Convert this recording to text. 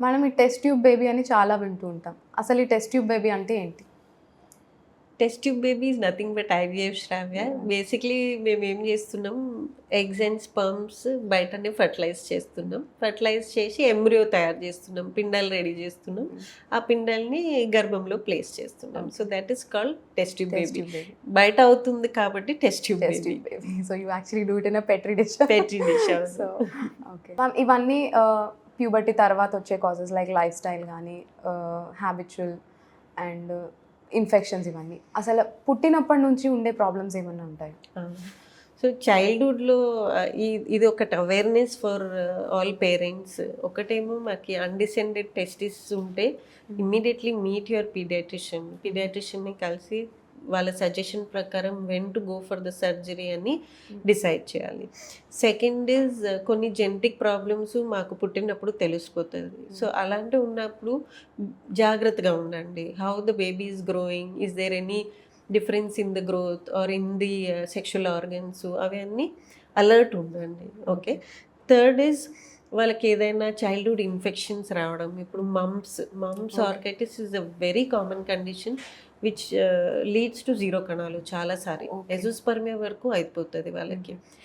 మనం ఈ test tube baby అని చాలా వింటూ ఉంటాం. అసలు ఈ టెస్ట్ ట్యూబ్ బేబీ అంటే ఏంటి? Test tube baby is nothing but IVF Shravya. Basically మేమేం జేస్తున్నాం, ఎగ్స్ అండ్ స్పెర్మ్స్ బయటనే ఫెర్టిలైజ్ చేస్తున్నాం. ఫెర్టిలైజ్ చేసి ఎంబ్రియో తయారు జేస్తున్నాం. పిండాలు రెడీ జేస్తున్నాం. ఆ పిండాల్ని గర్భంలో ప్లేస్ చేస్తున్నాం. So that is called test tube test baby. Tube baby. బయట అవుతుంది కాబట్టి test tube test baby. Tube baby. So you actually do it in a Petri dish. Petri dish. So okay. Ma'am ఇవన్నీ puberty తర్వాత వచ్చే causes like life style కానీ habitual and infections ఇవన్నీ అసలు పుట్టినప్పటి నుంచి ఉండే ప్రాబ్లమ్స్ ఏమన్నా ఉంటాయి? సో చైల్డ్హుడ్లో ఇది ఒకటి అవేర్నెస్ ఫర్ ఆల్ పేరెంట్స్. ఒకటేమో మాకు అన్డిసెండెడ్ టెస్టిస్ ఉంటే ఇమ్మీడియట్లీ మీట్ యువర్ పీడియాట్రిషియన్ని కలిసి వాళ్ళ సజెషన్ ప్రకారం when to go for the surgery అని డిసైడ్ చేయాలి. సెకండ్ ఈజ్ కొన్ని జెనెటిక్ ప్రాబ్లమ్స్ మాకు పుట్టినప్పుడు తెలిసిపోతుంది. సో అలాంటి ఉన్నప్పుడు జాగ్రత్తగా ఉండండి. How the baby is growing, is there any difference in the growth or in the sexual organs, అవన్నీ అలర్ట్ ఉండండి. ఓకే. థర్డ్ ఈజ్ వాళ్ళకి ఏదైనా చైల్డ్హుడ్ ఇన్ఫెక్షన్స్ రావడం. ఇప్పుడు mumps orchitis is a very common condition which leads to zero కణాలు చాలాసారి. Azoospermia వరకు అయిపోతుంది వాళ్ళకి.